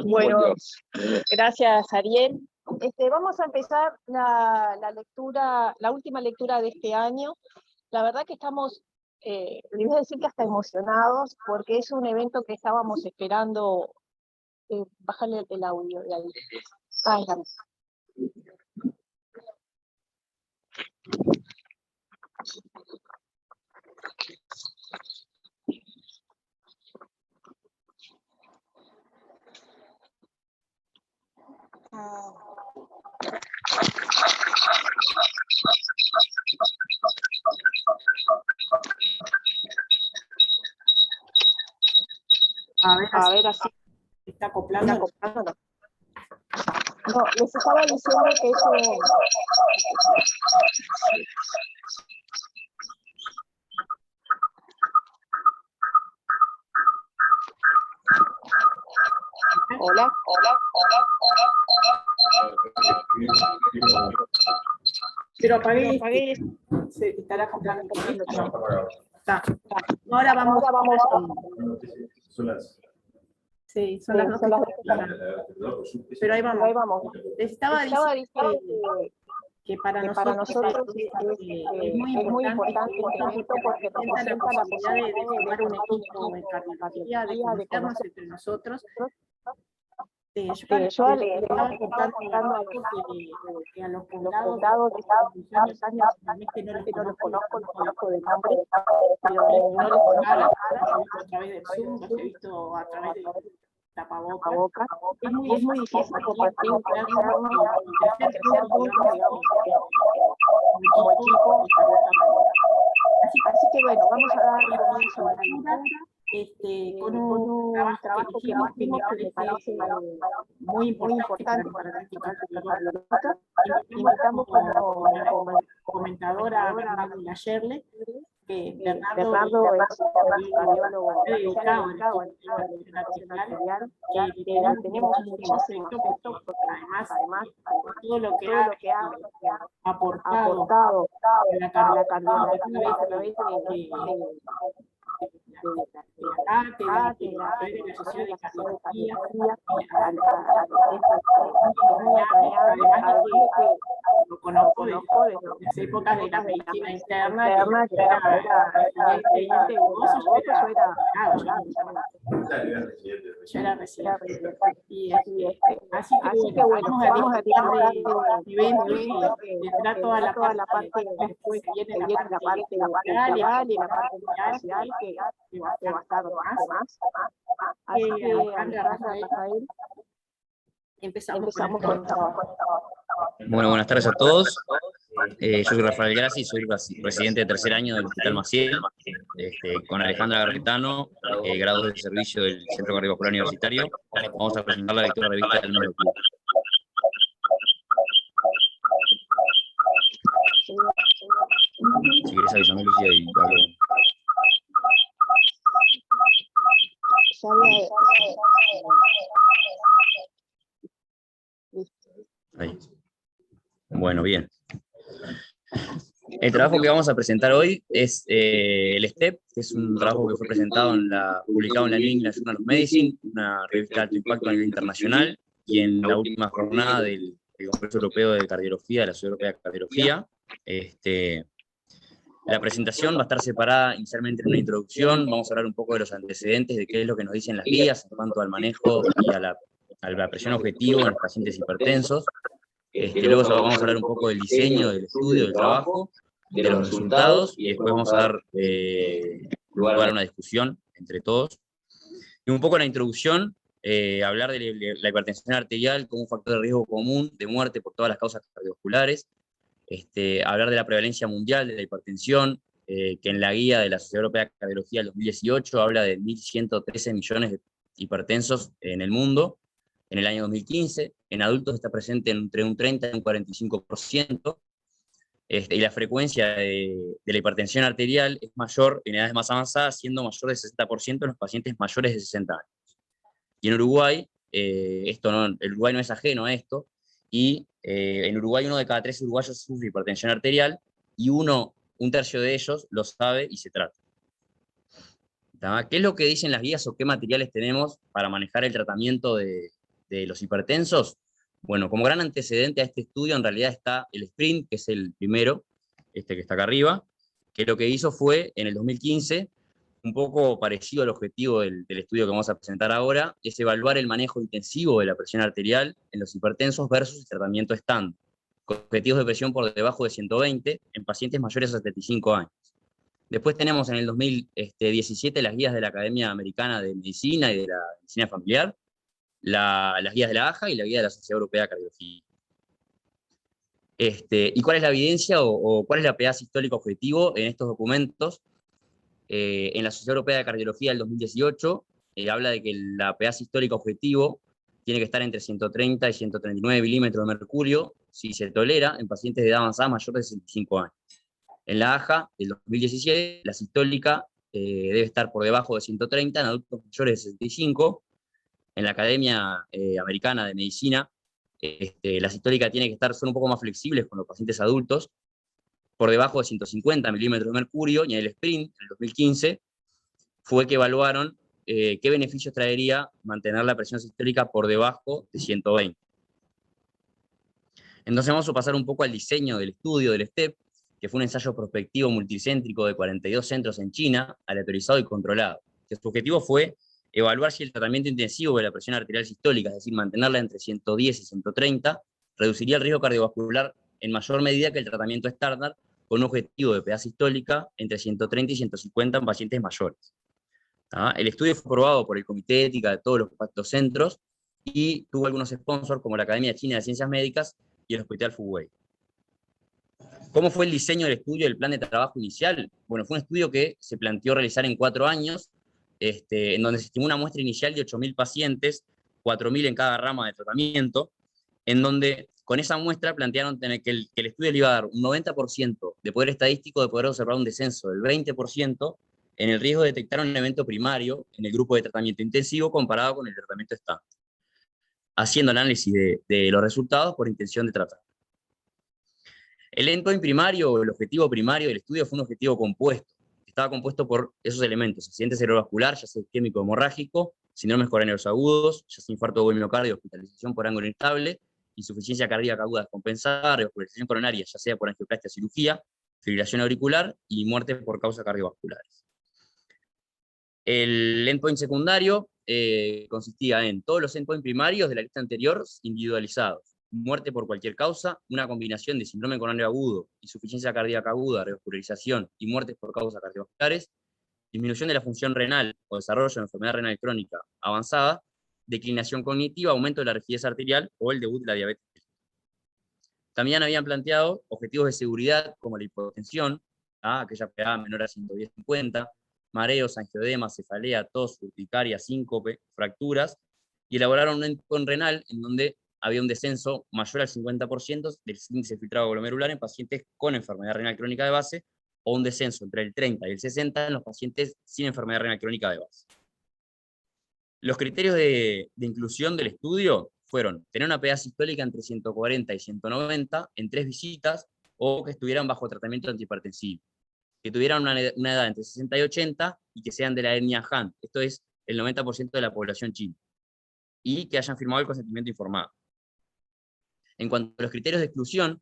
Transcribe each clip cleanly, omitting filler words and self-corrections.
Bueno, gracias, Ariel. Vamos a empezar la última lectura de este año. La verdad que estamos, les voy a decir que hasta emocionados, porque es un evento que estábamos esperando. Bájale el audio de ahí. Ahí está. A ver, así. ¿Está acoplando? No, les estaba diciendo que eso... Hola. Pero apagué. Se estará acoplando. Está. Ahora vamos. Sí, son las 2. Pero ahí vamos. Les estaba diciendo que para nosotros es muy importante esto porque representa la posibilidad de formar un equipo en cardiología, de conocernos entre nosotros. Yo le estaba contando que a los fundados de Estados años realmente no los conozco de nombre, pero no les conozco la cara, a través del Zoom, los he visto a través del tapabocas. Es muy difícil compartir un interno y crecer juntos, digamos, como equipo. Así que bueno, vamos a dar comienzo a la lectura. Con un trabajo que hicimos que me parece muy importante para practicar su cardiológica. Invitamos como comentadora a Bernardo Layerle, que Bernardo es un cardiólogo dedicado al arterial, que tenemos muchísimo respeto, porque además todo lo que ha aportado a la cardiología a través de la Sociedad de Cardiología, además de que lo conozco desde las épocas de la medicina interna, que era evidente, yo era residente. Así que bueno, vamos a disfrutar de eventos que tendrá toda la parte después que viene la parte laboral y la parte social, que va a estar más. Así que, Rafael, empezamos con el trabajo. Bueno, buenas tardes a todos. Yo soy Rafael Grassi, soy residente de tercer año del Hospital Maciel, con Alejandra Garretano, grado de servicio del Centro Cardiovascular Universitario. Vamos a presentar la lectura revista del mes de octubre. Si querés avísame, Lucía, y hablo. Ahí. Bueno, bien. El trabajo que vamos a presentar hoy es el STEP, que es un trabajo que fue publicado en la New England Journal of Medicine, una revista de alto impacto a nivel internacional, y en la última jornada del Congreso Europeo de Cardiología, de la Sociedad Europea de Cardiología. La presentación va a estar separada inicialmente en una introducción. Vamos a hablar un poco de los antecedentes, de qué es lo que nos dicen las guías en cuanto al manejo y a la presión objetivo en los pacientes hipertensos. Luego vamos a hablar un poco del diseño, del estudio, del trabajo, de los resultados, y después vamos a dar lugar a una discusión entre todos. Y un poco en la introducción, hablar de la hipertensión arterial como un factor de riesgo común de muerte por todas las causas cardiovasculares. Hablar de la prevalencia mundial de la hipertensión, que en la guía de la Sociedad Europea de Cardiología del 2018 habla de 1.113 millones de hipertensos en el mundo. En el año 2015, en adultos está presente entre un 30 y un 45%, y la frecuencia de la hipertensión arterial es mayor en edades más avanzadas, siendo mayor de 60% en los pacientes mayores de 60 años. Y en Uruguay, el Uruguay no es ajeno a esto, y en Uruguay 1 de cada 3 uruguayos sufre hipertensión arterial, y un tercio de ellos lo sabe y se trata. ¿Tá? ¿Qué es lo que dicen las guías o qué materiales tenemos para manejar el tratamiento de los hipertensos? Bueno, como gran antecedente a este estudio, en realidad está el SPRINT, que es el primero, este que está acá arriba, que lo que hizo fue, en el 2015, un poco parecido al objetivo del estudio que vamos a presentar ahora, es evaluar el manejo intensivo de la presión arterial en los hipertensos versus el tratamiento estándar, con objetivos de presión por debajo de 120 en pacientes mayores a 75 años. Después tenemos en el 2017 las guías de la Academia Americana de Medicina y de la Medicina Familiar, las guías de la AJA y la guía de la Sociedad Europea de Cardiología. ¿Y cuál es la evidencia o cuál es la PA sistólica objetivo en estos documentos? En la Sociedad Europea de Cardiología del 2018 habla de que la PA sistólica objetivo tiene que estar entre 130 y 139 milímetros de mercurio si se tolera en pacientes de edad avanzada mayor de 65 años. En la AJA del 2017, la sistólica debe estar por debajo de 130 en adultos mayores de 65. En la Academia Americana de Medicina, la sistólica tiene que estar, son un poco más flexibles con los pacientes adultos, por debajo de 150 milímetros de mercurio, y en el SPRINT, en el 2015, fue que evaluaron qué beneficios traería mantener la presión sistólica por debajo de 120. Entonces vamos a pasar un poco al diseño del estudio del STEP, que fue un ensayo prospectivo multicéntrico de 42 centros en China, aleatorizado y controlado. Que su objetivo fue evaluar si el tratamiento intensivo de la presión arterial sistólica, es decir, mantenerla entre 110 y 130, reduciría el riesgo cardiovascular en mayor medida que el tratamiento estándar, con un objetivo de PA sistólica entre 130 y 150 en pacientes mayores. El estudio fue aprobado por el Comité de Ética de todos los centros y tuvo algunos sponsors como la Academia China de Ciencias Médicas y el Hospital Fuway. ¿Cómo fue el diseño del estudio del plan de trabajo inicial? Bueno, fue un estudio que se planteó realizar en 4 años, en donde se estimó una muestra inicial de 8.000 pacientes, 4.000 en cada rama de tratamiento, en donde con esa muestra plantearon que el estudio le iba a dar un 90% de poder estadístico de poder observar un descenso del 20% en el riesgo de detectar un evento primario en el grupo de tratamiento intensivo comparado con el tratamiento estándar, haciendo el análisis de los resultados por intención de tratar. El endpoint primario, o el objetivo primario del estudio, fue un objetivo compuesto. Estaba compuesto por esos elementos: accidente cerebrovascular, ya sea isquémico hemorrágico, síndromes coroneros agudos, ya sea infarto de miocardio, hospitalización por ángulo inestable, insuficiencia cardíaca aguda descompensada, revascularización coronaria, ya sea por angioplastia cirugía, fibrilación auricular y muerte por causas cardiovasculares. El endpoint secundario consistía en todos los endpoints primarios de la lista anterior individualizados: muerte por cualquier causa, una combinación de síndrome coronario agudo, insuficiencia cardíaca aguda, revascularización y muertes por causas cardiovasculares, disminución de la función renal o desarrollo de enfermedad renal crónica avanzada, declinación cognitiva, aumento de la rigidez arterial o el debut de la diabetes. También habían planteado objetivos de seguridad como la hipotensión, aquella PA menor a 110/50, mareos, angioedema, cefalea, tos, urticaria, síncope, fracturas, y elaboraron un endpoint renal en donde había un descenso mayor al 50% del índice filtrado glomerular en pacientes con enfermedad renal crónica de base, o un descenso entre el 30 y el 60 en los pacientes sin enfermedad renal crónica de base. Los criterios de inclusión del estudio fueron tener una PA sistólica entre 140 y 190 en 3 visitas, o que estuvieran bajo tratamiento antihipertensivo, que tuvieran una edad entre 60 y 80 y que sean de la etnia Han, esto es el 90% de la población china, y que hayan firmado el consentimiento informado. En cuanto a los criterios de exclusión,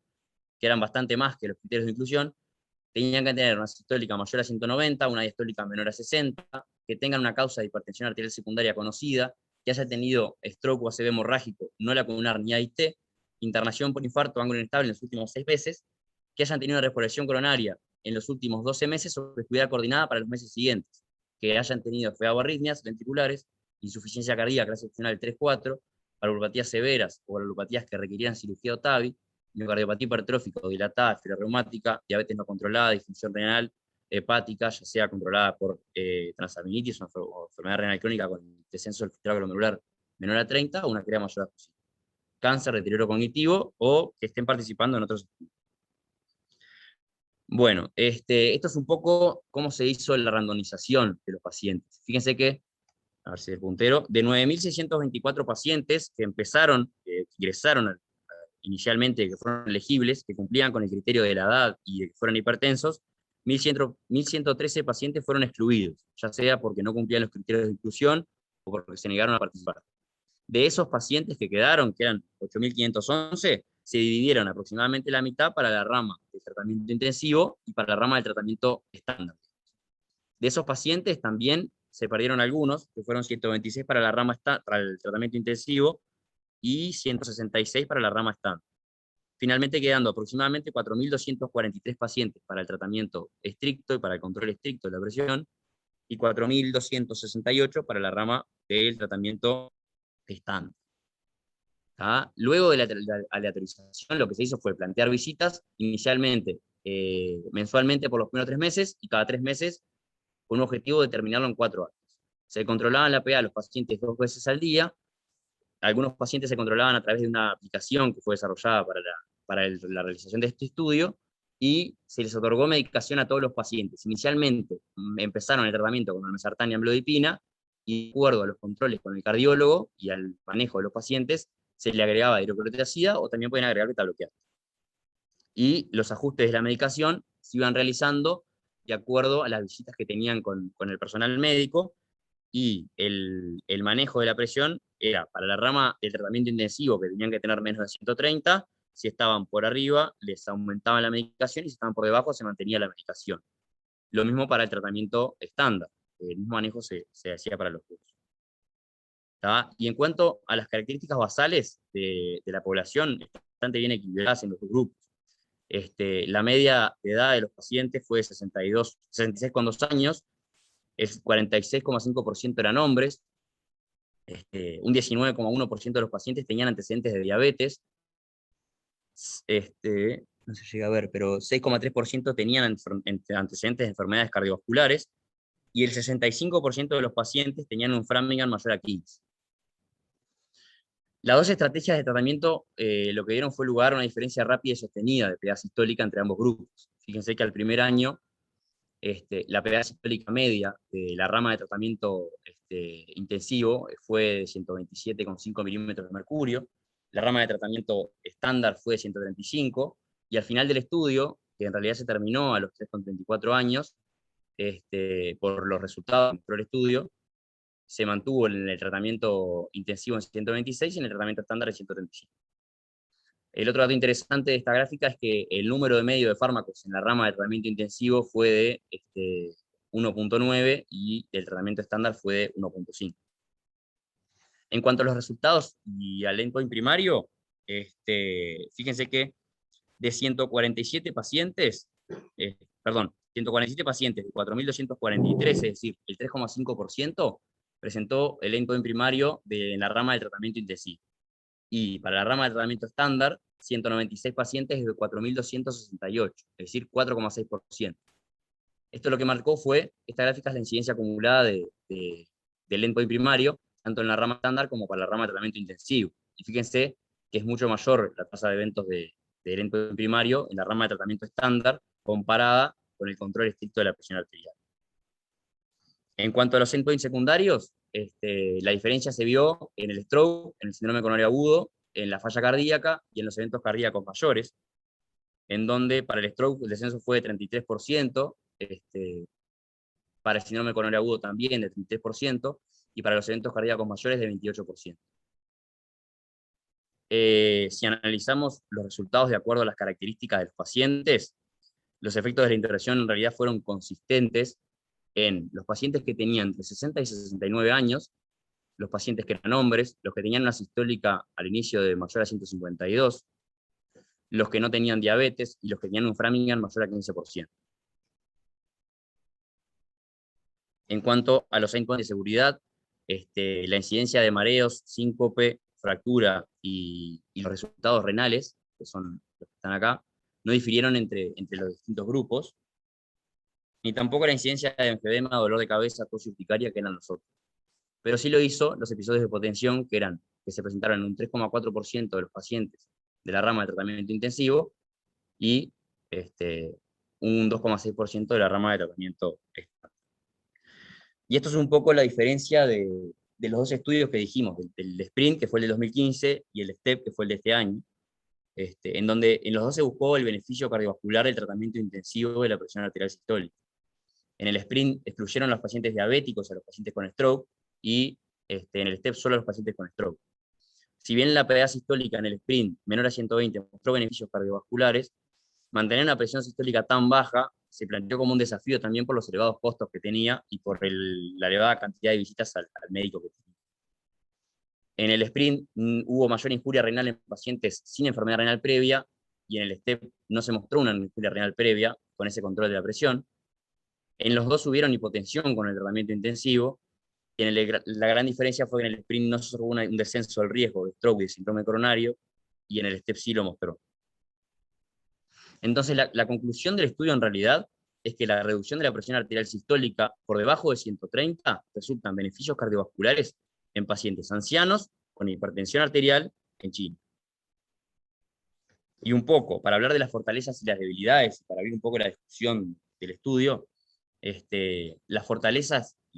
que eran bastante más que los criterios de inclusión, tenían que tener una sistólica mayor a 190, una diastólica menor a 60, que tengan una causa de hipertensión arterial secundaria conocida, que haya tenido stroke o ACV hemorrágico, no lacunar ni AIT, internación por infarto o ángulo inestable en los últimos 6 meses, que hayan tenido una respiración coronaria en los últimos 12 meses o que estuviera coordinada para los meses siguientes, que hayan tenido FA o arritmias ventriculares, insuficiencia cardíaca clase funcional 3-4, valvulopatías severas o valvulopatías que requerían cirugía o TAVI, miocardiopatía hipertrófica o dilatada, fibra reumática, diabetes no controlada, disfunción renal hepática, ya sea controlada por transaminitis o enfermedad renal crónica con descenso del filtrado glomerular menor a 30 o una crea mayor a posible, cáncer, deterioro cognitivo o que estén participando en otros estudios. Bueno, esto es un poco cómo se hizo la randomización de los pacientes. Fíjense que, a ver si el puntero, de 9.624 pacientes que empezaron, que ingresaron inicialmente, que fueron elegibles, que cumplían con el criterio de la edad y de que fueran hipertensos, 1.113 pacientes fueron excluidos, ya sea porque no cumplían los criterios de inclusión o porque se negaron a participar. De esos pacientes que quedaron, que eran 8.511, se dividieron aproximadamente la mitad para la rama del tratamiento intensivo y para la rama del tratamiento estándar. De esos pacientes también se perdieron algunos, que fueron 126 para la rama para el tratamiento intensivo y 166 para la rama estándar. Finalmente quedando aproximadamente 4.243 pacientes para el tratamiento estricto y para el control estricto de la presión, y 4.268 para la rama del tratamiento estándar. Luego de la aleatorización, lo que se hizo fue plantear visitas, inicialmente mensualmente por los primeros 3 meses, y cada 3 meses con un objetivo de terminarlo en 4 años. Se controlaban la PA a los pacientes 2 veces al día. Algunos pacientes se controlaban a través de una aplicación que fue desarrollada para la realización de este estudio, y se les otorgó medicación a todos los pacientes. Inicialmente empezaron el tratamiento con olmesartán y amlodipina, y de acuerdo a los controles con el cardiólogo y al manejo de los pacientes, se le agregaba hidroclorotiazida o también pueden agregar beta-bloqueantes. Y los ajustes de la medicación se iban realizando de acuerdo a las visitas que tenían con el personal médico, y el manejo de la presión era para la rama del tratamiento intensivo, que tenían que tener menos de 130, si estaban por arriba les aumentaban la medicación, y si estaban por debajo se mantenía la medicación. Lo mismo para el tratamiento estándar, el mismo manejo se hacía para los grupos. Y en cuanto a las características basales de la población, están bastante bien equilibradas en los dos grupos. La media de edad de los pacientes fue de 66,2 años, el 46,5% eran hombres, un 19,1% de los pacientes tenían antecedentes de diabetes, no se llega a ver, pero 6,3% tenían antecedentes de enfermedades cardiovasculares, y el 65% de los pacientes tenían un Framingham mayor a 15. Las dos estrategias de tratamiento lo que dieron fue lugar a una diferencia rápida y sostenida de PA sistólica entre ambos grupos. Fíjense que al primer año, la PA sistólica media de la rama de tratamiento intensivo fue de 127,5 milímetros de mercurio, la rama de tratamiento estándar fue de 135, y al final del estudio, que en realidad se terminó a los 3,34 años, por los resultados del estudio, se mantuvo en el tratamiento intensivo en 126 y en el tratamiento estándar en 135. El otro dato interesante de esta gráfica es que el número de medio de fármacos en la rama de tratamiento intensivo fue de 1,9 y el tratamiento estándar fue de 1,5. En cuanto a los resultados y al endpoint primario, fíjense que de 147 pacientes, 147 pacientes de 4.243, es decir, el 3,5%, presentó el endpoint primario de la rama del tratamiento intensivo. Y para la rama del tratamiento estándar, 196 pacientes de 4.268, es decir, 4,6%. Esto lo que marcó fue, esta gráfica es la incidencia acumulada del endpoint primario, tanto en la rama estándar como para la rama de tratamiento intensivo. Y fíjense que es mucho mayor la tasa de eventos del endpoint primario en la rama de tratamiento estándar comparada con el control estricto de la presión arterial. En cuanto a los endpoints secundarios, la diferencia se vio en el stroke, en el síndrome coronario agudo, en la falla cardíaca y en los eventos cardíacos mayores, en donde para el stroke el descenso fue de 33%, para el síndrome coronario agudo también de 33%, y para los eventos cardíacos mayores de 28%. Si analizamos los resultados de acuerdo a las características de los pacientes, los efectos de la intervención en realidad fueron consistentes en los pacientes que tenían entre 60 y 69 años, los pacientes que eran hombres, los que tenían una sistólica al inicio de mayor a 152, los que no tenían diabetes y los que tenían un Framingham mayor a 15%. En cuanto a los endpoints de seguridad, la incidencia de mareos, síncope, fractura y los resultados renales, que son los que están acá, no difirieron entre los distintos grupos, ni tampoco la incidencia de enfedema, dolor de cabeza, tos y urticaria, que eran los otros. Pero sí lo hizo los episodios de hipotensión, que se presentaron en un 3,4% de los pacientes de la rama de tratamiento intensivo, y un 2,6% de la rama de tratamiento estándar. Y esto es un poco la diferencia de los dos estudios que dijimos, del SPRINT, que fue el de 2015, y el STEP, que fue el de este año. en donde en los dos se buscó el beneficio cardiovascular del tratamiento intensivo de la presión arterial sistólica. En el sprint excluyeron a los pacientes diabéticos, a los pacientes con stroke, y en el STEP solo a los pacientes con stroke. Si bien la PA sistólica en el sprint menor a 120 mostró beneficios cardiovasculares, mantener una presión sistólica tan baja se planteó como un desafío también por los elevados costos que tenía y por la elevada cantidad de visitas al médico que tenía. En el sprint hubo mayor injuria renal en pacientes sin enfermedad renal previa, y en el STEP no se mostró una injuria renal previa con ese control de la presión. En los dos hubieron hipotensión con el tratamiento intensivo, y la gran diferencia fue que en el sprint no se observó un descenso del riesgo de stroke y de síndrome coronario, y en el STEP sí lo mostró. Entonces, la conclusión del estudio en realidad es que la reducción de la presión arterial sistólica por debajo de 130 resulta en beneficios cardiovasculares en pacientes ancianos con hipertensión arterial en China. Y un poco, para hablar de las fortalezas y las debilidades, para abrir un poco la discusión del estudio, las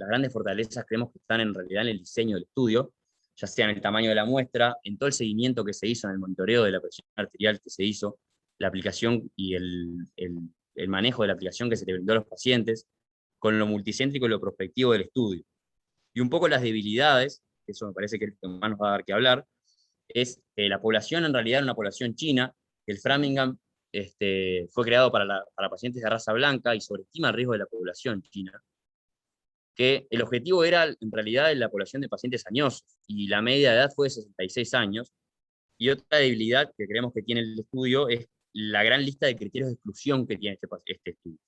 grandes fortalezas creemos que están en realidad en el diseño del estudio, ya sea en el tamaño de la muestra, en todo el seguimiento que se hizo, en el monitoreo de la presión arterial que se hizo, la aplicación y el manejo de la aplicación que se le brindó a los pacientes, con lo multicéntrico y lo prospectivo del estudio. Y un poco las debilidades, eso me parece que es lo que más nos va a dar que hablar, es que la población en realidad era una población china, que el Framingham fue creado para pacientes de raza blanca y sobreestima el riesgo de la población china, que el objetivo era en realidad la población de pacientes añosos, y la media de edad fue de 66 años, y otra debilidad que creemos que tiene el estudio es la gran lista de criterios de exclusión que tiene este estudio.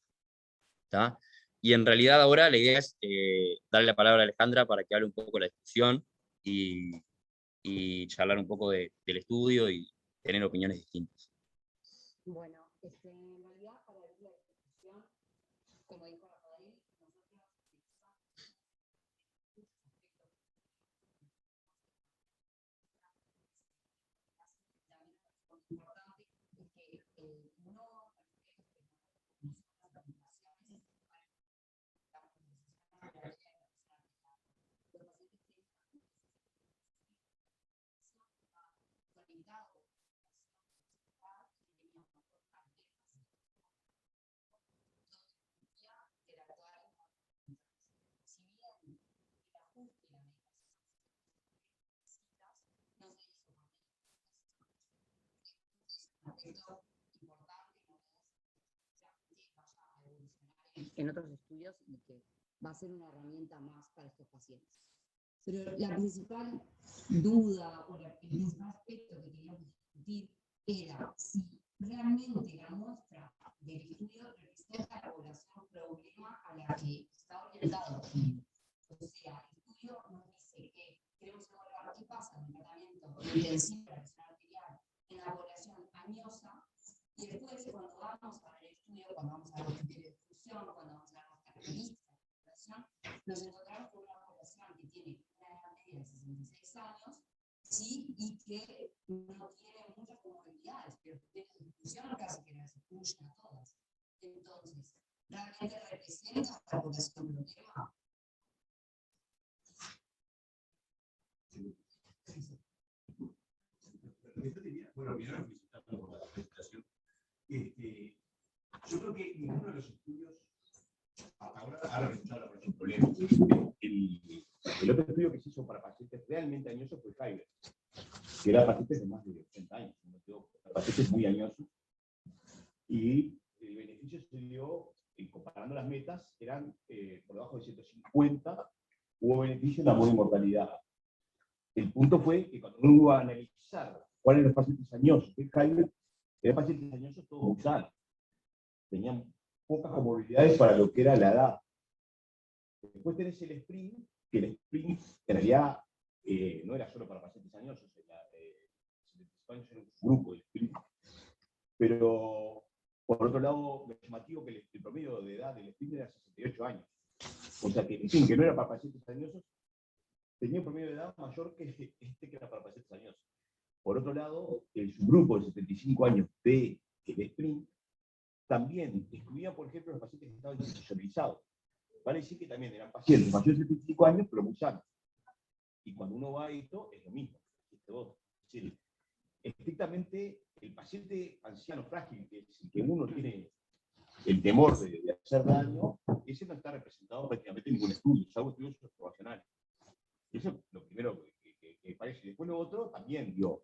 ¿Tá? Y en realidad ahora la idea es darle la palabra a Alejandra para que hable un poco de la discusión y charlar un poco del estudio y tener opiniones distintas. Bueno, en realidad para abrir la discusión, como dijo Rafael, nosotros importante es que no en otros estudios y que va a ser una herramienta más para estos pacientes. Pero la principal duda o el principal aspecto que queríamos discutir era si realmente la muestra del estudio representa la población problema a la que está orientado. O sea, el estudio nos dice que queremos evaluar qué pasa en el tratamiento intensivo de la presión arterial en la población añosa, y después cuando vamos a ver el estudio, cuando vamos a ver los criterios de exclusión, cuando vamos a ver las características de la población, nos encontramos con una población que tiene una edad media de 66 años, ¿sí? Y que no tiene muchas comorbilidades, pero tiene exclusión casi que las excluyen a todas. Entonces, ¿realmente representa a la población problema? Bueno, primero felicitando por la presentación. Yo creo que ninguno de los estudios hasta ahora ha representado la población problema. El otro estudio que se hizo para pacientes realmente añosos fue Kyber, que era pacientes de más de 80 años, pacientes muy añosos, y el beneficio se dio, comparando las metas, eran por debajo de 150, hubo beneficio en la buena inmortalidad. El punto fue que cuando uno iba a analizar cuáles eran los pacientes añosos, que Kyber, eran pacientes añosos todos muy sanos, tenían pocas comorbilidades para lo que era la edad. Después tenés el sprint, que el sprint en realidad no era solo para pacientes añosos, era un grupo de sprint. Pero, por otro lado, lo llamativo que el promedio de edad del sprint era 68 años. O sea que, en fin, que no era para pacientes añosos, tenía un promedio de edad mayor que que era para pacientes añosos. Por otro lado, el subgrupo de 75 años del sprint también excluía, por ejemplo, los pacientes que estaban institucionalizados. Vale decir que también eran pacientes mayores de 75 años, pero muy sanos. Y cuando uno va a esto, es lo mismo. Es decir, estrictamente el paciente anciano frágil, que es el que uno tiene el temor de hacer daño, ese no está representado prácticamente en ningún estudio, salvo estudios observacionales. Eso es lo primero que parece. Y después lo otro, también, digo,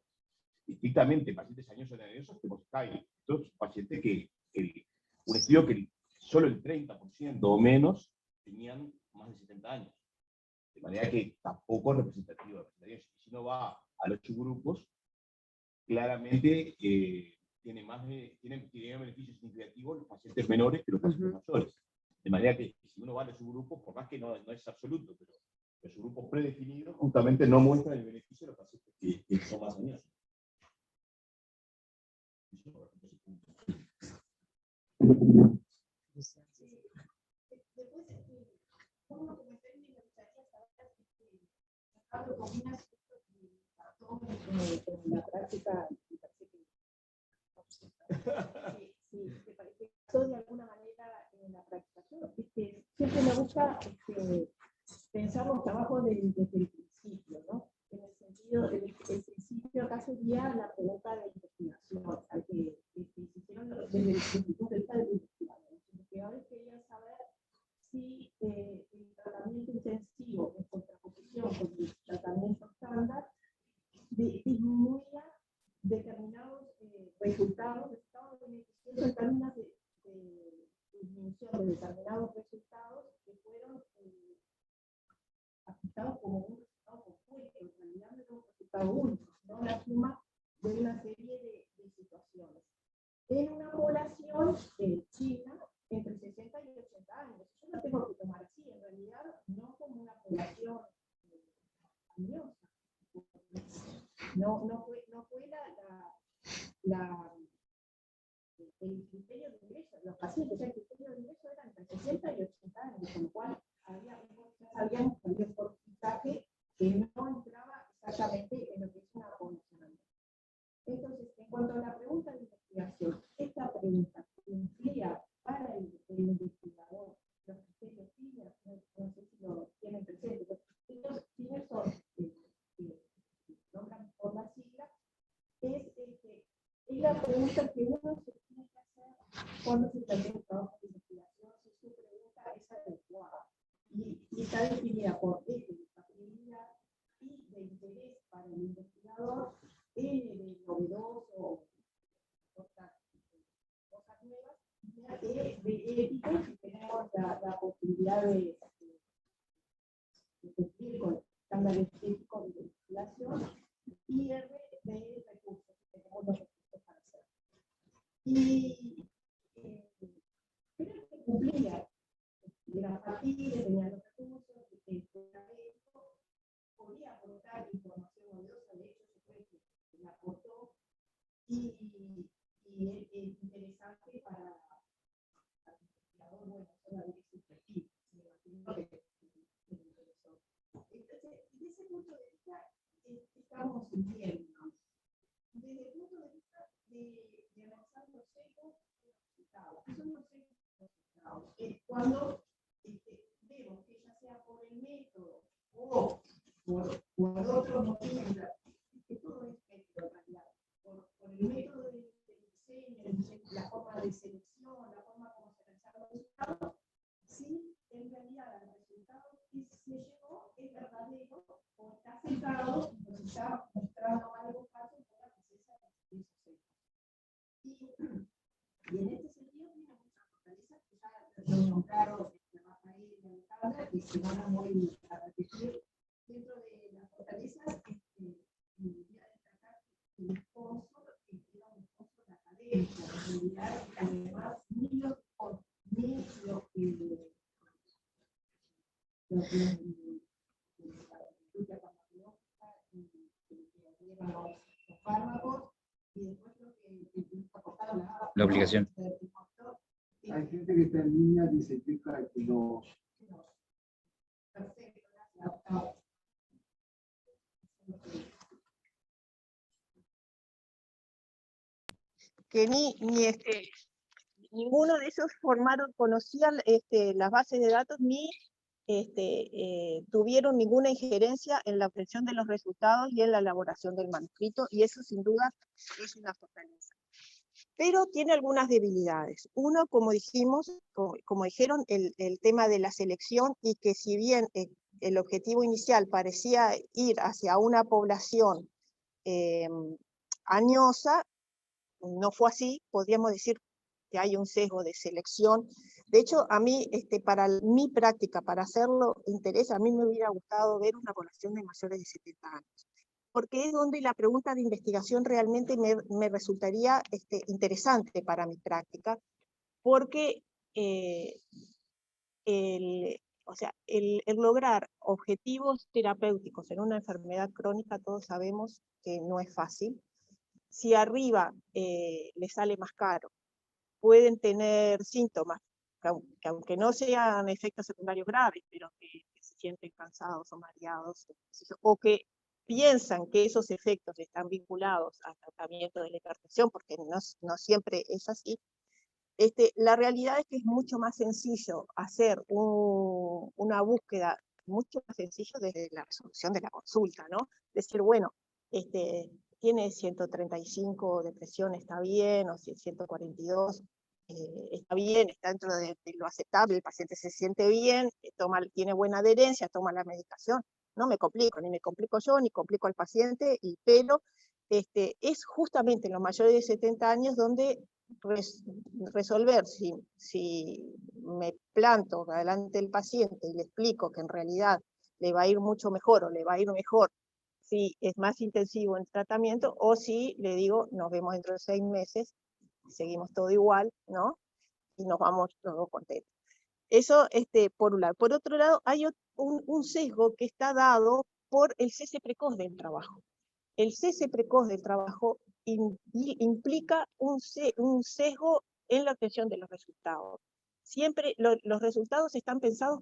estrictamente pacientes añosos y añosos, tenemos Skype. Entonces, pacientes un estudio que solo el 30% o menos tenían más de 70 años. De manera que tampoco es representativo. Si uno va a los subgrupos, claramente tienen beneficios significativos los pacientes menores que los pacientes mayores. De manera que si uno va a los subgrupos, por más que no es absoluto, pero los subgrupos predefinidos justamente no muestran el beneficio de los pacientes que son más añosos. En la práctica, me parece que pasó de alguna manera en la práctica. Siempre me gusta pensar los trabajos desde el principio, ¿no? En el sentido, el principio acá sería la pregunta de investigación, que se hicieron desde el punto de vista del investigador. Los investigadores querían saber si el tratamiento intensivo en contraposición con el tratamiento estándar disminuía determinados resultados beneficiosos en términos de disminución de determinados resultados que fueron ajustados como un resultado compuesto, en realidad no era un resultado único, sino la suma de una serie de situaciones. En una población china entre 60 y 80 años. Yo lo tengo que tomar así, en realidad, no como una población añosa. No fue el criterio de ingreso. Los pacientes, el criterio de ingreso era entre 60 y 80 años, con lo cual sabíamos que había un porcentaje que no entraba exactamente en lo que es una población. Entonces, en cuanto a la pregunta de investigación, esta pregunta cumplía para el investigador los criterios FINER, no sé si lo tienen presente, los criterios FINER son, nombran por la sigla, es la pregunta que uno se tiene que hacer cuando se está haciendo un trabajo de investigación, si su pregunta es adecuada. Y está definida por eje de factibilidad y de interés para el investigador, de novedoso, cosas nuevas, de éticos, si tenemos la posibilidad de cumplir con estándares éticos de investigación, y R de recursos, si tenemos los recursos para hacerlo. Y creo que cumplía, era factible, tenía los recursos, podía aportar información novedosa, de hecho, yo creo que la aportó, y es interesante para el investigador, bueno, todavía es subjetivo, me imagino que es interesante. Entonces, desde ese punto de vista, estamos viendo, desde el punto de vista de analizar los sesgos de los resultados. ¿Qué son los sesgos de los resultados? Es cuando vemos que ya sea por el método o por otro motivo, que todo es método en realidad, por el método de diseño, la forma de selección, la forma como se realizan los resultados, si en realidad el resultado que se llegó es verdadero o está sesgado, nos está mostrando algo fácil por la presencia de esos sesgos. Y en este sentido tiene muchas fortalezas que ya lo nombraron Rafael y Alejandra, que se van a muy a repetir. Dentro de las fortalezas, voy a destacar que el sponsor era un sponsor académico, en realidad, además, ni lo que los fármacos, y después lo que aportaron la aplicación. Hay gente que termina y se explica que no. Perfecto, Que ninguno de esos conocía las bases de datos ni tuvieron ninguna injerencia en la obtención de los resultados y en la elaboración del manuscrito, y eso sin duda es una fortaleza. Pero tiene algunas debilidades. Uno, como dijimos, como dijeron, el tema de la selección, y que si bien el objetivo inicial parecía ir hacia una población añosa, no fue así. Podríamos decir que hay un sesgo de selección. De hecho, a mí, para mi práctica, para hacerlo interesa, a mí me hubiera gustado ver una población de mayores de 70 años, porque es donde la pregunta de investigación realmente me resultaría interesante para mi práctica, porque o sea, el lograr objetivos terapéuticos en una enfermedad crónica, todos sabemos que no es fácil. Si arriba les sale más caro, pueden tener síntomas, que aunque no sean efectos secundarios graves, pero que se sienten cansados o mareados, o que piensan que esos efectos están vinculados al tratamiento de la hipertensión, porque no siempre es así. La realidad es que es mucho más sencillo hacer una búsqueda, mucho más sencillo desde la resolución de la consulta, ¿no? Decir, bueno, tiene 135 depresión, está bien, o 142, está bien, está dentro de lo aceptable, el paciente se siente bien, tiene buena adherencia, toma la medicación, no me complico, ni me complico yo, ni complico al paciente, pero es justamente en los mayores de 70 años donde resolver si me planto delante del paciente y le explico que en realidad le va a ir mucho mejor o le va a ir mejor si es más intensivo el tratamiento, o si le digo, nos vemos dentro de 6 meses, seguimos todo igual, ¿no? Y nos vamos todos contentos. Eso, por un lado. Por otro lado, hay un sesgo que está dado por el cese precoz del trabajo. El cese precoz del trabajo implica un sesgo en la obtención de los resultados. Siempre los resultados están pensados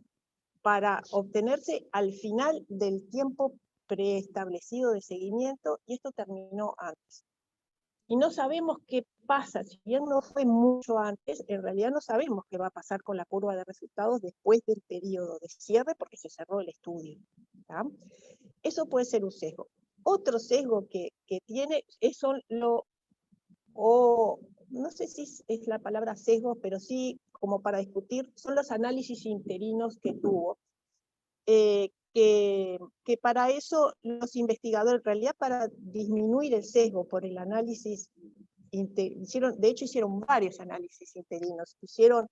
para obtenerse al final del tiempo preestablecido de seguimiento, y esto terminó antes. Y no sabemos qué pasa, si bien no fue mucho antes, en realidad no sabemos qué va a pasar con la curva de resultados después del periodo de cierre, porque se cerró el estudio, ¿tá? Eso puede ser un sesgo. Otro sesgo que tiene no sé si es la palabra sesgo, pero sí como para discutir, son los análisis interinos que tuvo. Que para eso los investigadores, en realidad para disminuir el sesgo por el análisis, de hecho hicieron varios análisis interinos, hicieron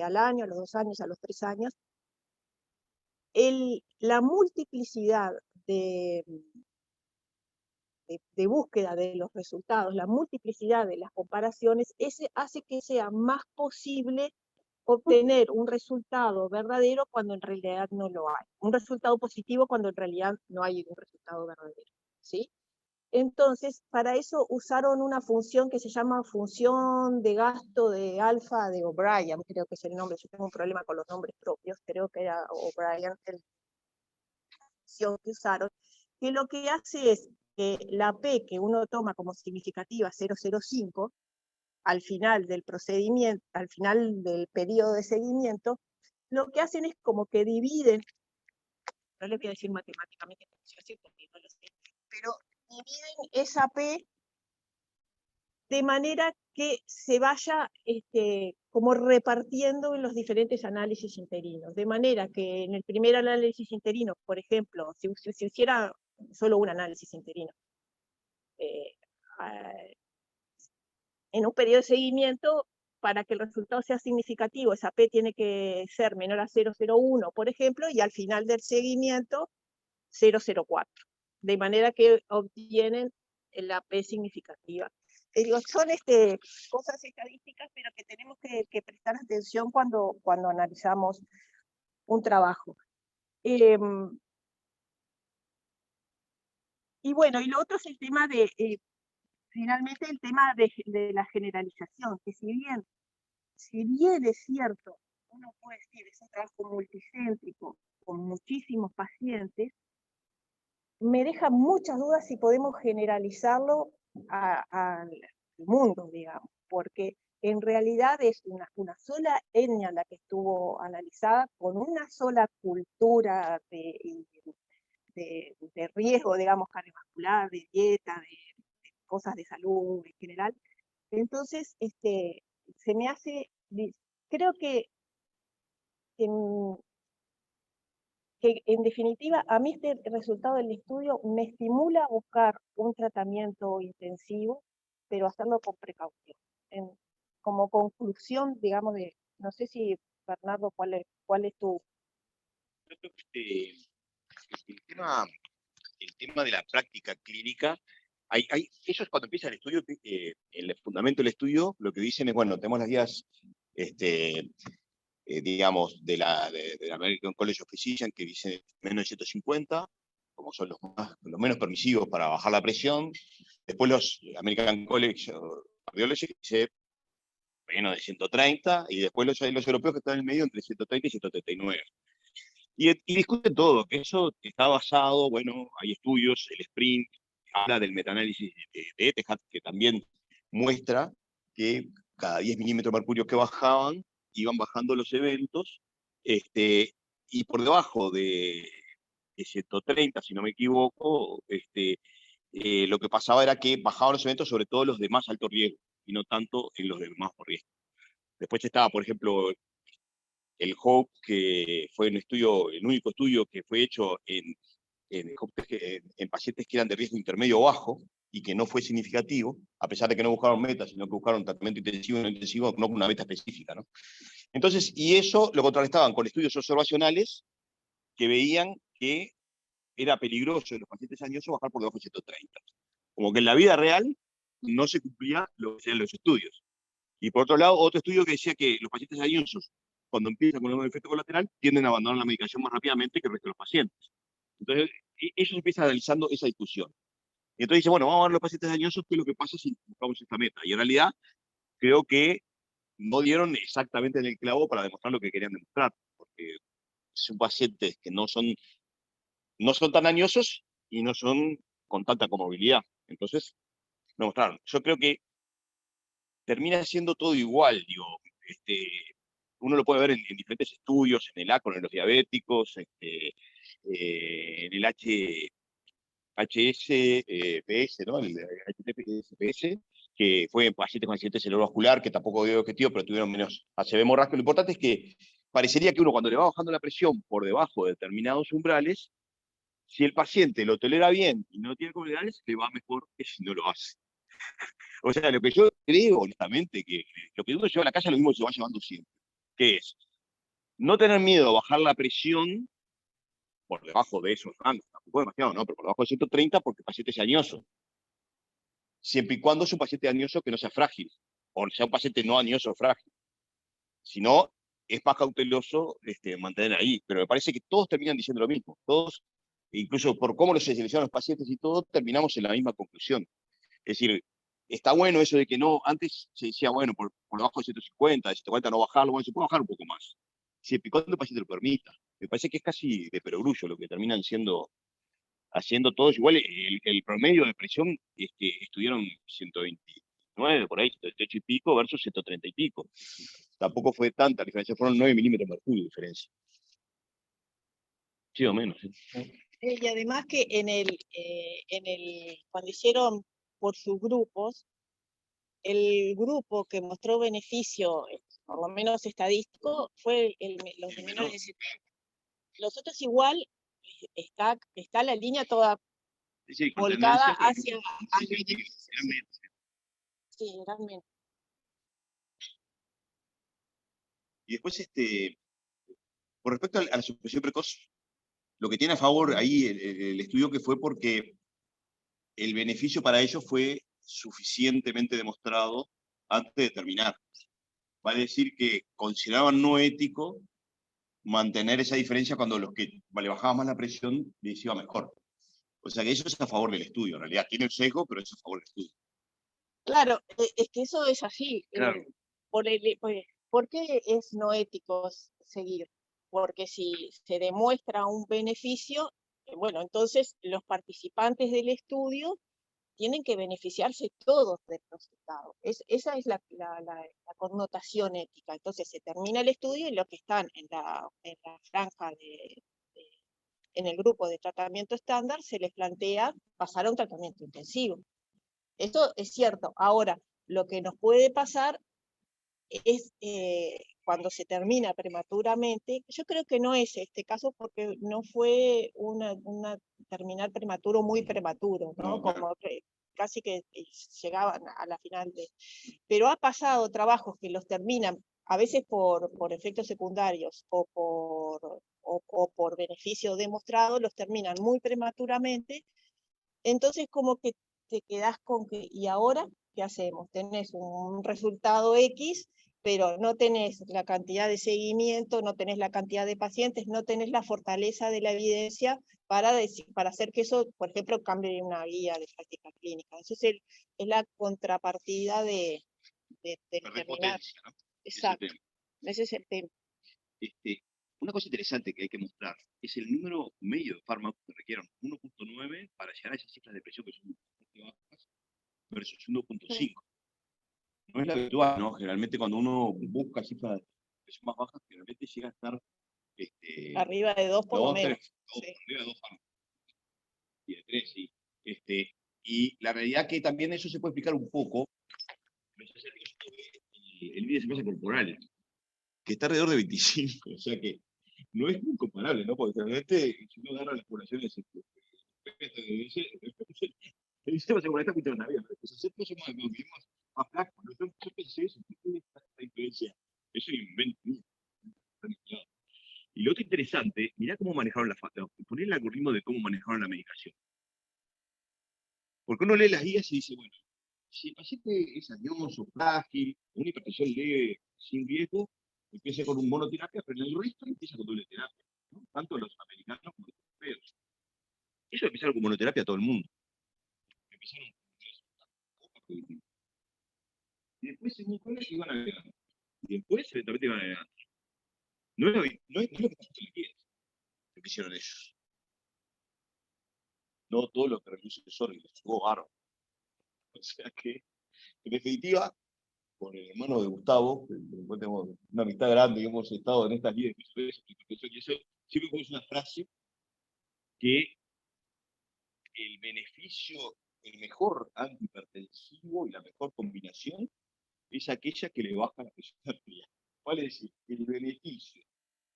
al año, a los 2 años, a los 3 años. La multiplicidad de búsqueda de los resultados, la multiplicidad de las comparaciones, hace que sea más posible obtener un resultado verdadero cuando en realidad no lo hay. Un resultado positivo cuando en realidad no hay un resultado verdadero, ¿sí? Entonces, para eso usaron una función que se llama función de gasto de alfa de O'Brien, creo que es el nombre. Yo tengo un problema con los nombres propios, creo que era O'Brien la función que usaron, que lo que hace es que la P que uno toma como significativa 0,05, al final del procedimiento, al final del periodo de seguimiento, lo que hacen es como que dividen, no les voy a decir matemáticamente cómo se hace porque no lo sé, pero dividen esa P de manera que se vaya como repartiendo en los diferentes análisis interinos, de manera que en el primer análisis interino, por ejemplo, si hiciera solo un análisis interino, en un periodo de seguimiento, para que el resultado sea significativo, esa P tiene que ser menor a 0,01, por ejemplo, y al final del seguimiento, 0,04. De manera que obtienen la P significativa. Son cosas estadísticas, pero que tenemos que prestar atención cuando analizamos un trabajo. Y bueno, y lo otro es el tema finalmente el tema de la generalización, que si bien es cierto, uno puede decir, es un trabajo multicéntrico, con muchísimos pacientes, me deja muchas dudas si podemos generalizarlo al mundo, digamos, porque en realidad es una sola etnia la que estuvo analizada, con una sola cultura de riesgo, digamos, cardiovascular, de dieta, de cosas de salud en general. Entonces, se me hace, creo que en definitiva, a mí este resultado del estudio me estimula a buscar un tratamiento intensivo, pero hacerlo con precaución. Como conclusión, digamos, no sé si, Bernardo, cuál es tu... Yo creo que el tema de la práctica clínica, eso es cuando empieza el estudio, el fundamento del estudio, lo que dicen es, bueno, tenemos las guías, digamos, de la American College of Physicians, que dicen menos de 150, como son los menos permisivos para bajar la presión. Después los American College of Cardiology dice menos de 130, y después los europeos que están en el medio entre 130 y 139. Y discute todo, que eso está basado, bueno, hay estudios, el Sprint habla del metaanálisis de Etihad, que también muestra que cada 10 milímetros de mercurio que bajaban, iban bajando los eventos, y por debajo de 130, si no me equivoco, lo que pasaba era que bajaban los eventos, sobre todo los de más alto riesgo, y no tanto en los de más bajo riesgo. Después estaba, por ejemplo, el HOPE, que fue el único estudio que fue hecho en pacientes que eran de riesgo intermedio o bajo, y que no fue significativo, a pesar de que no buscaron metas, sino que buscaron tratamiento intensivo y no intensivo, no con una meta específica, ¿no? Entonces, y eso lo contrarrestaban con estudios observacionales que veían que era peligroso en los pacientes añosos bajar por debajo de 130. Como que en la vida real no se cumplía lo que decían los estudios. Y por otro lado, otro estudio que decía que los pacientes añosos, cuando empiezan con un efecto colateral, tienden a abandonar la medicación más rápidamente que el resto de los pacientes. Entonces, eso empieza analizando esa discusión. Y entonces dice, bueno, vamos a ver los pacientes dañosos, qué es lo que pasa si buscamos esta meta. Y en realidad, creo que no dieron exactamente en el clavo para demostrar lo que querían demostrar, porque son pacientes que no son tan dañosos y no son con tanta comorbilidad. Entonces, no mostraron. Yo creo que termina siendo todo igual, digo, uno lo puede ver en diferentes estudios, en el ACON, en los diabéticos, en el HSPS, ¿no? El HTPS, que fue en pacientes con accidente cerebrovascular, que tampoco dio objetivo, pero tuvieron menos ACV hemorrágico. Lo importante es que parecería que uno, cuando le va bajando la presión por debajo de determinados umbrales, si el paciente lo tolera bien y no tiene comorbilidades, le va mejor que si no lo hace. O sea, lo que yo creo, honestamente, que lo que uno lleva a la casa es lo mismo que se va llevando siempre, que es no tener miedo a bajar la presión por debajo de esos rangos, tampoco demasiado, ¿no? Pero por debajo de 130, porque el paciente es añoso. Siempre y cuando es un paciente añoso que no sea frágil, o sea un paciente no añoso o frágil. Si no, es más cauteloso mantener ahí. Pero me parece que todos terminan diciendo lo mismo. Todos, incluso por cómo los seleccionan los pacientes y todo, terminamos en la misma conclusión. Es decir, está bueno eso de que no, antes se decía, bueno, por debajo de 150, de 140 no bajarlo, bueno, se puede bajar un poco más, siempre y cuando el paciente lo permita. Me parece que es casi de perogrullo lo que terminan haciendo todos. Igual el promedio de presión es que estuvieron 129, por ahí, 128 y pico versus 130 y pico. Tampoco fue tanta diferencia, fueron 9 milímetros de mercurio de diferencia. Sí o menos. Y además que cuando hicieron por sus grupos, el grupo que mostró beneficio, por lo menos estadístico, fue los de menores de 70. Los otros igual, está la línea toda volcada hacia... Sí, realmente. Y después, por respecto a la supresión precoz, lo que tiene a favor ahí el estudio que fue porque el beneficio para ellos fue suficientemente demostrado antes de terminar. Vale decir que consideraban no ético mantener esa diferencia cuando los que le bajaban más la presión les iba mejor. O sea que eso es a favor del estudio, en realidad. Tiene el sesgo, pero es a favor del estudio. Claro, es que eso es así. Claro. ¿Por qué es no ético seguir? Porque si se demuestra un beneficio, bueno, entonces los participantes del estudio tienen que beneficiarse todos del resultado. Esa es la connotación ética. Entonces se termina el estudio y los que están en la franja en el grupo de tratamiento estándar se les plantea pasar a un tratamiento intensivo. Esto es cierto. Ahora, lo que nos puede pasar es cuando se termina prematuramente, yo creo que no es este caso porque no fue una terminar prematuro muy prematuro, ¿no? Como que casi que llegaban a la final pero ha pasado trabajos que los terminan a veces por efectos secundarios o por beneficio demostrado, los terminan muy prematuramente, entonces como que te quedás con que, ¿y ahora qué hacemos? Tenés un resultado X, pero no tenés la cantidad de seguimiento, no tenés la cantidad de pacientes, no tenés la fortaleza de la evidencia para hacer que eso, por ejemplo, cambie una guía de práctica clínica. Eso es la contrapartida de determinar. ¿No? Exacto, ese es el tema. Una cosa interesante que hay que mostrar es el número medio de fármacos que requieren 1.9 para llegar a esas cifras de presión que son bastante bajas versus 1.5. No es la habitual, ¿no? Generalmente cuando uno busca cifras de presión más bajas, generalmente llega a estar arriba de 2 por lo menos. Arriba de 2 fármacos. Y de 3, sí. Y la realidad que también eso se puede explicar un poco, el índice de masa corporal, que está alrededor de 25, o sea que no es muy comparable, ¿no? Porque realmente, si uno agarra las poblaciones, más flacos, yo pensé eso, esta diferencia, eso invento. Y lo otro interesante, mirá cómo manejaron poner el algoritmo de cómo manejaron la medicación. Porque uno lee las guías y dice, bueno, si el paciente es añoso, frágil, una hipertensión leve, sin riesgo, empieza con un monoterapia, pero en el resto empieza con doble terapia, ¿no? Tanto los americanos como los europeos. Eso empezaron con monoterapia a todo el mundo. Empezaron con y después según cuáles iban agregando. Y después eventualmente iban agregando. No es lo que pasó en las guías, lo que hicieron ellos. No todo lo que reduce el desorden, les jugó bárbaro. O sea que, en definitiva, con el hermano de Gustavo, que tenemos una amistad grande y hemos estado en estas guías y eso, siempre es una frase que el beneficio, el mejor antihipertensivo y la mejor combinación es aquella que le baja la presión arterial. Vale decir, el beneficio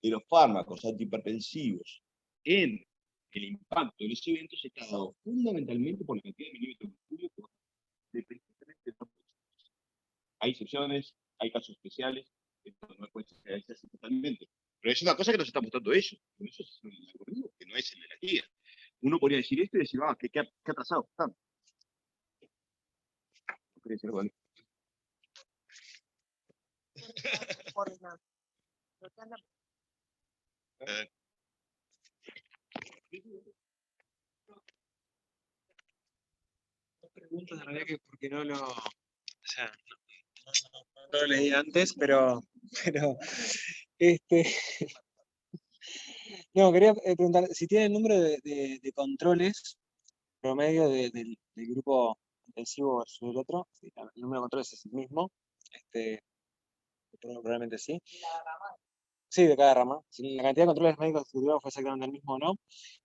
de los fármacos antihipertensivos en el impacto de los eventos está dado fundamentalmente por la cantidad de milímetros de mercurio que dependientemente de los procesos. Hay excepciones, hay casos especiales, esto no puede ser así totalmente. Pero es una cosa que nos está mostrando ellos. Por eso es un algoritmo que no es el de la guía. Uno podría decir esto y decir, ¿qué atrasado está? ¿No quería decir algo? Preguntas, de realidad que porque no lo, o sea, no lo leí antes, pero no, quería preguntar si tiene el número de controles promedio del grupo intensivo versus el otro, si el número de controles es el mismo, probablemente sí. Sí, de cada rama. Si la cantidad de controles médicos estudiados fue exactamente el mismo o no.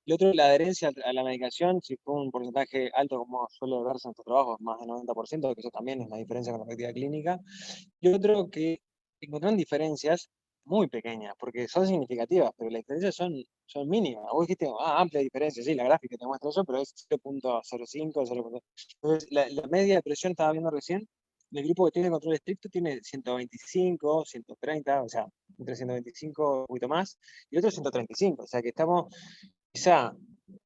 Y otro, la adherencia a la medicación, si fue un porcentaje alto, como suele verse en estos trabajos, más del 90%, que eso también es una diferencia con la práctica clínica. Y otro que encontraron diferencias muy pequeñas, porque son significativas, pero las diferencias son mínimas. Vos dijiste, amplia diferencia, sí, la gráfica te muestra eso, pero es 0.05, 0. Entonces, la media de presión, estaba viendo recién, el grupo que tiene control estricto tiene 125, 130, o sea, entre 125 un poquito más, y otro 135, o sea que estamos, quizá,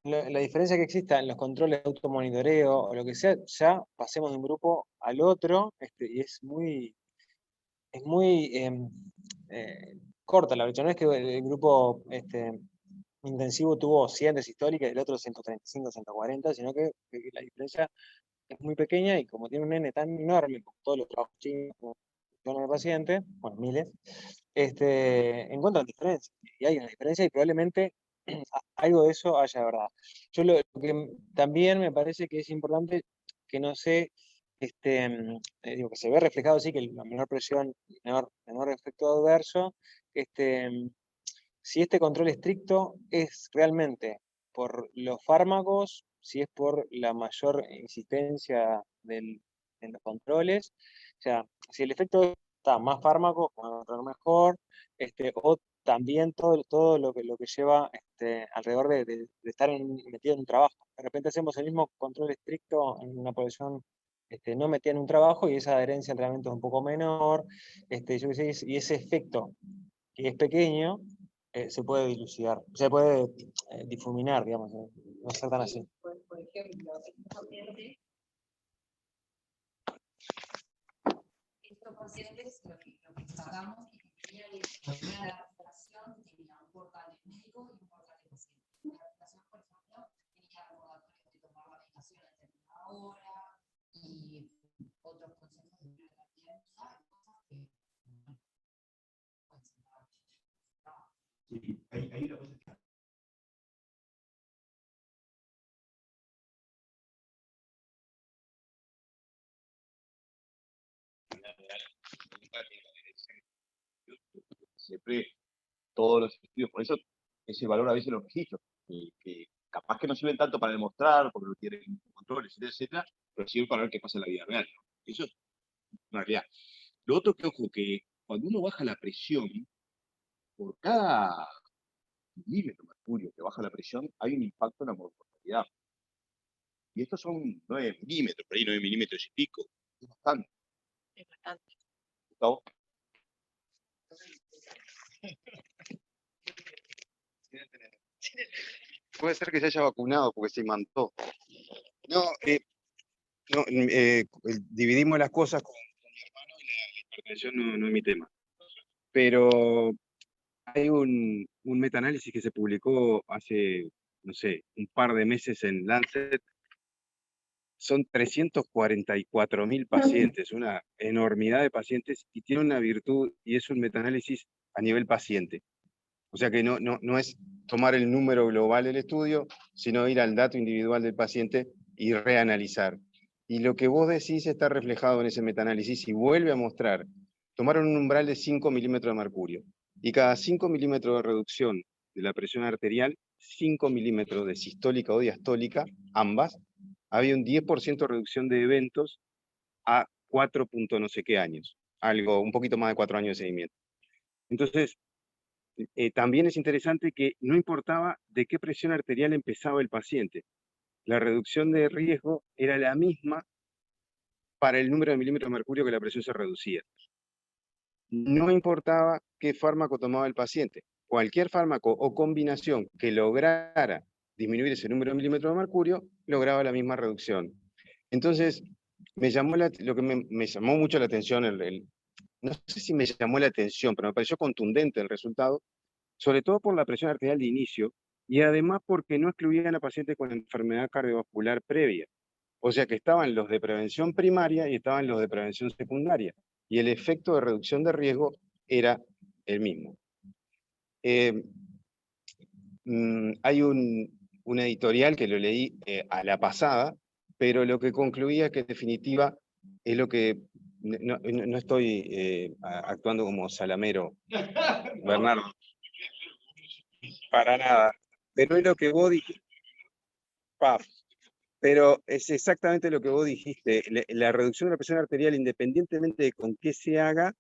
la diferencia que exista en los controles de automonitoreo o lo que sea, ya pasemos de un grupo al otro, y es muy corta la brecha. No es que el grupo intensivo tuvo 100 de sistólica y el otro 135, 140, sino que la diferencia es muy pequeña y como tiene un N tan enorme, con todos los trabajos chinos, millones de pacientes, bueno, miles, encuentran diferencias. Y hay una diferencia y probablemente algo de eso haya de verdad. Yo lo que también me parece que es importante, que no sé, digo, que se ve reflejado, sí, que la menor presión, menor efecto adverso, si este control estricto es realmente por los fármacos, si es por la mayor insistencia en los controles, o sea, si el efecto está más fármacos, podemos controlar mejor, o también todo lo que lleva alrededor de estar metido en un trabajo. De repente hacemos el mismo control estricto en una población no metida en un trabajo y esa adherencia al tratamiento es un poco menor, yo qué sé, y ese efecto que es pequeño, se puede dilucidar, se puede difuminar, digamos, no ser tan así. Por ejemplo, estos pacientes, lo que destacamos es que tenía la recuperación, tenía un portal médico y un portal de paciente. La recuperación, por ejemplo, tenía recordatorios de tomar la medicación a determinada hora y otros consejos de una cantidad de cosas que sí, hay una cosa que siempre todos los estudios, por eso ese valor a veces los registros, que capaz que no sirven tanto para demostrar, porque no tienen controles, etcétera, pero sirven para ver qué pasa en la vida real, ¿no? Eso es una realidad. Lo otro que, ojo, que cuando uno baja la presión, por cada milímetro de mercurio que baja la presión, hay un impacto en la mortalidad. Y estos son 9 milímetros, por ahí 9 milímetros y pico. Es bastante. Es bastante. ¿Gustavo? Puede ser que se haya vacunado porque se imantó. No, dividimos las cosas con mi hermano y la hipertensión no es mi tema. Pero hay un metaanálisis que se publicó hace, no sé, un par de meses en Lancet. Son 344.000 pacientes, una enormidad de pacientes, y tiene una virtud, y es un metaanálisis a nivel paciente. O sea que no es tomar el número global del estudio, sino ir al dato individual del paciente y reanalizar. Y lo que vos decís está reflejado en ese metaanálisis y vuelve a mostrar. Tomaron un umbral de 5 milímetros de mercurio y cada 5 milímetros de reducción de la presión arterial, 5 milímetros de sistólica o diastólica, ambas, había un 10% de reducción de eventos a 4 no sé qué años, algo, un poquito más de 4 años de seguimiento. Entonces, también es interesante que no importaba de qué presión arterial empezaba el paciente, la reducción de riesgo era la misma para el número de milímetros de mercurio que la presión se reducía. No importaba qué fármaco tomaba el paciente, cualquier fármaco o combinación que lograra disminuir ese número de milímetros de mercurio, lograba la misma reducción. Entonces, lo que me llamó mucho la atención, no sé si me llamó la atención, pero me pareció contundente el resultado, sobre todo por la presión arterial de inicio, y además porque no excluían a pacientes con enfermedad cardiovascular previa. O sea que estaban los de prevención primaria y estaban los de prevención secundaria, y el efecto de reducción de riesgo era el mismo. Hay un editorial que lo leí a la pasada, pero lo que concluía que en definitiva es lo que... No estoy actuando como salamero, Bernardo. Para nada. Pero es lo que vos dijiste. Pero es exactamente lo que vos dijiste. La reducción de la presión arterial, independientemente de con qué se haga,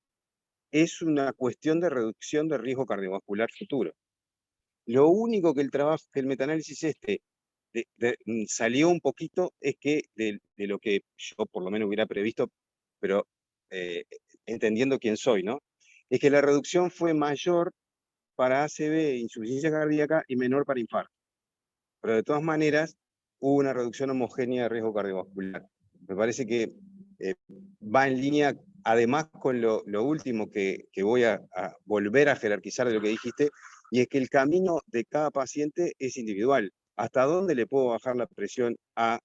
es una cuestión de reducción de riesgo cardiovascular futuro. Lo único que el metaanálisis salió un poquito es que de lo que yo por lo menos hubiera previsto, pero entendiendo quién soy, ¿no? Es que la reducción fue mayor para ACV, insuficiencia cardíaca, y menor para infarto. Pero de todas maneras, hubo una reducción homogénea de riesgo cardiovascular. Me parece que va en línea, además, con lo último que voy a volver a jerarquizar de lo que dijiste, y es que el camino de cada paciente es individual. ¿Hasta dónde le puedo bajar la presión a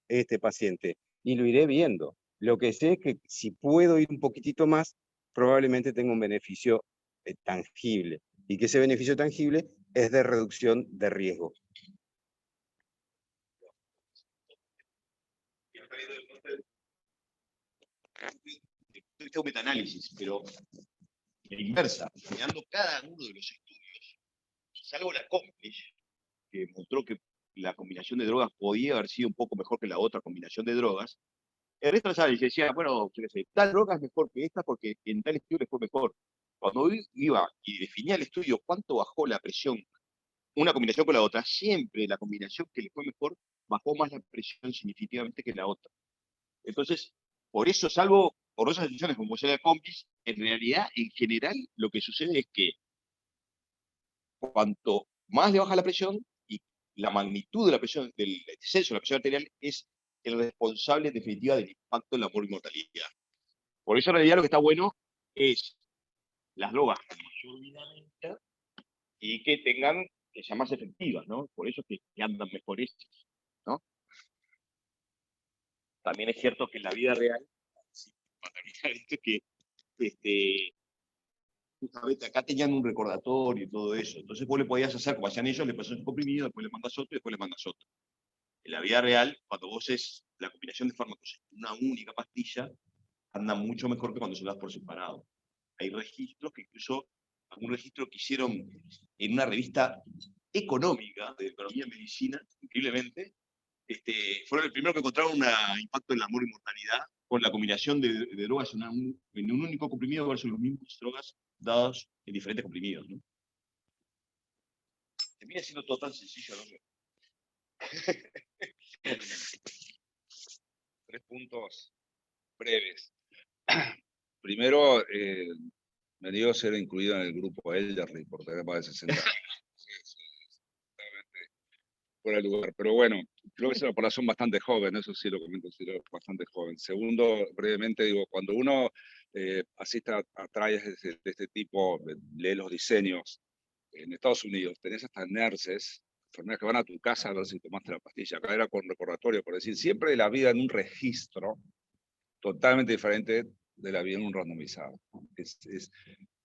este paciente? Y lo iré viendo. Lo que sé es que si puedo ir un poquitito más, probablemente tenga un beneficio tangible. Y que ese beneficio tangible es de reducción de riesgo. un metaanálisis, pero la inversa, mirando cada uno de los estudios, salvo la Complish, que mostró que la combinación de drogas podía haber sido un poco mejor que la otra combinación de drogas, el resto de los análisis decía, bueno, tal droga es mejor que esta porque en tal estudio les fue mejor. Cuando iba y definía el estudio cuánto bajó la presión una combinación con la otra, siempre la combinación que le fue mejor bajó más la presión significativamente que la otra. Entonces, por eso, salvo por esas decisiones como sea la Complish, en realidad, en general, lo que sucede es que cuanto más le baja la presión y la magnitud de la presión, del descenso de la presión arterial, es el responsable en definitiva del impacto en la mortalidad. Por eso en realidad lo que está bueno es las drogas con mayor vida y que tengan, que sean más efectivas, ¿no? Por eso que andan mejores, ¿no? También es cierto que en la vida real, para terminar esto, que justamente acá tenían un recordatorio y todo eso. Entonces vos le podías hacer, como hacían ellos, le pasas un comprimido, después le mandas otro y después le mandas otro. En la vida real, cuando vos es la combinación de fármacos en una única pastilla, anda mucho mejor que cuando se las por separado. Hay registros que incluso, algún registro que hicieron en una revista económica de economía y medicina, increíblemente, fueron el primero que encontraron un impacto en la mortalidad con la combinación de drogas en un único comprimido versus las mismas drogas dadas en diferentes comprimidos, ¿no? Termina siendo todo tan sencillo, ¿no? 3 puntos breves. Primero, me dio ser incluido en el grupo Elderly por tener más de 60 años. Fuera de lugar. Pero bueno, creo que es una población bastante joven, eso sí lo comento, sí, bastante joven. Segundo, brevemente, digo, cuando uno asiste a trials de este tipo, lee los diseños, en Estados Unidos tenés hasta nurses, enfermeras que van a tu casa a ver si tomaste la pastilla. Acá era con recordatorio, por decir, siempre la vida en un registro totalmente diferente de la vida en un randomizado.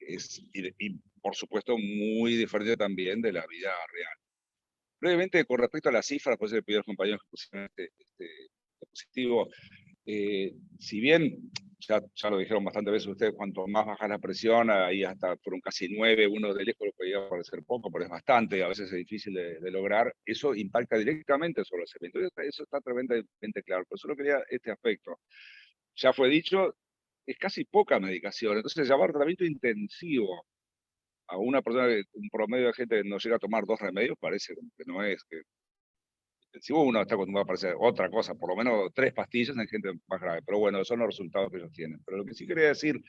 Y por supuesto muy diferente también de la vida real. Brevemente, con respecto a las cifras, por eso le pido a los compañeros que pusieron este diapositivo, si bien ya lo dijeron bastantes veces ustedes, cuanto más baja la presión, ahí hasta fueron casi 9, uno de lejos podría parecer poco, pero es bastante, a veces es difícil de lograr, eso impacta directamente sobre el cemento. Eso está tremendamente claro, por eso no quería este aspecto. Ya fue dicho, es casi poca medicación, entonces llamar tratamiento intensivo a una persona, un promedio de gente que no llega a tomar 2 remedios, parece que no es, que si uno está acostumbrado a parecer otra cosa, por lo menos 3 pastillas en gente más grave, pero bueno, son los resultados que ellos tienen. Pero lo que sí quería decir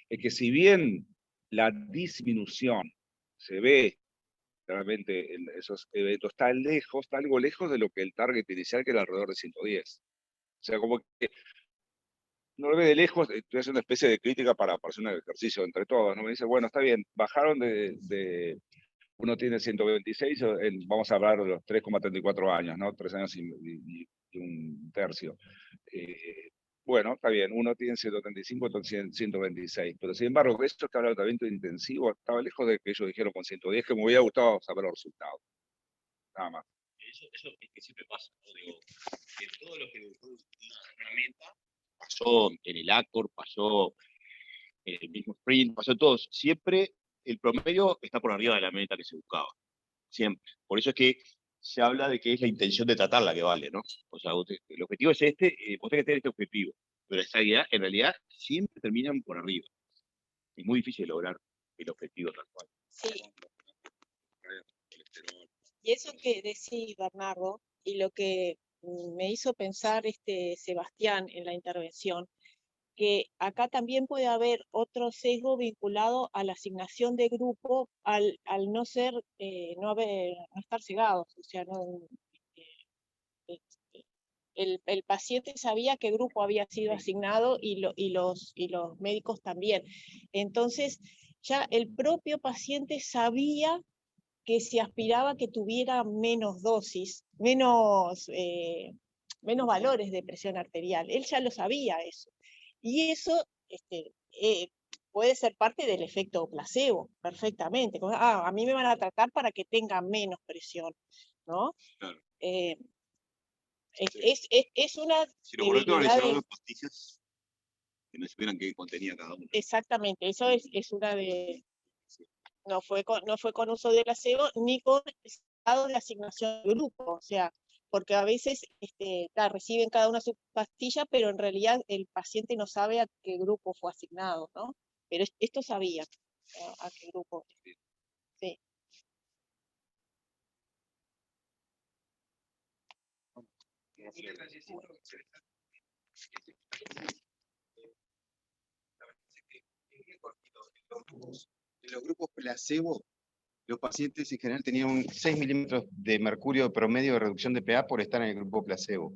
es que si bien la disminución se ve realmente en esos eventos, está algo lejos de lo que el target inicial, que era alrededor de 110. O sea, como que no lo ve de lejos, estoy haciendo una especie de crítica para hacer un ejercicio entre todos, ¿no? Me dice, bueno, está bien, bajaron uno tiene 126, vamos a hablar de los 3,34 años, ¿no? 3 años y un tercio. Bueno, está bien, uno tiene 135, otro tiene 126, pero sin embargo, esto que habla de tratamiento intensivo estaba lejos de que ellos dijeron con 110, que me hubiera gustado saber los resultados. Nada más. Eso es que siempre pasa, ¿no? Digo, que todo lo que fue una meta pasó en el Accord, pasó en el mismo sprint, pasó en todos. Siempre el promedio está por arriba de la meta que se buscaba. Siempre. Por eso es que se habla de que es la intención de tratar la que vale, ¿no? O sea, el objetivo es vos tenés que tener este objetivo, pero en realidad siempre terminan por arriba. Es muy difícil lograr el objetivo tal cual. Sí. Y eso que decís, Bernardo, y lo que me hizo pensar Sebastián en la intervención, que acá también puede haber otro sesgo vinculado a la asignación de grupo al no ser, no estar cegados, o sea, el paciente sabía qué grupo había sido asignado y los médicos también. Entonces, ya el propio paciente sabía que se aspiraba a que tuviera menos dosis, menos valores de presión arterial. Él ya lo sabía eso. Y eso puede ser parte del efecto placebo, perfectamente. A mí me van a tratar para que tenga menos presión, ¿no? Claro. Es una Si los laboratorios debilidad realizaron pastillas que no supieran qué contenía cada uno. exactamente, eso es una de... No fue con uso de placebo ni con estado de asignación de grupo, o sea, porque a veces reciben cada una su pastilla, pero en realidad el paciente no sabe a qué grupo fue asignado, ¿no? Pero esto sabía a qué grupo. Sí. En los grupos placebo, los pacientes en general tenían 6 milímetros de mercurio promedio de reducción de pH por estar en el grupo placebo.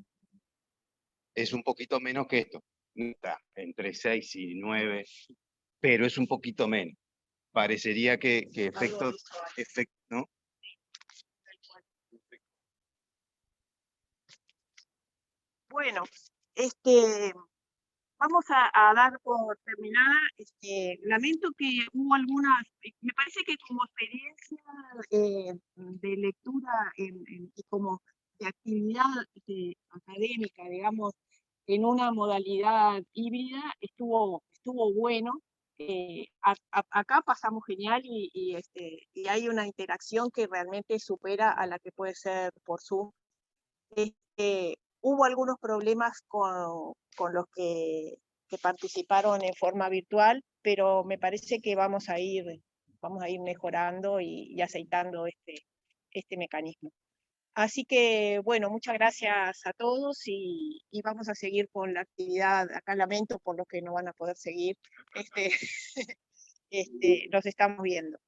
Es un poquito menos que esto. Está entre 6 y 9, pero es un poquito menos. Parecería que efectos, ¿no? Bueno, vamos a dar por terminada. Lamento que hubo algunas, me parece que como experiencia de lectura y como de actividad académica, digamos, en una modalidad híbrida, estuvo bueno. Acá pasamos genial y hay una interacción que realmente supera a la que puede ser por Zoom. Hubo algunos problemas con los que participaron en forma virtual, pero me parece que vamos a ir mejorando y aceitando este mecanismo. Así que, bueno, muchas gracias a todos y vamos a seguir con la actividad. Acá lamento por los que no van a poder seguir. Nos estamos viendo.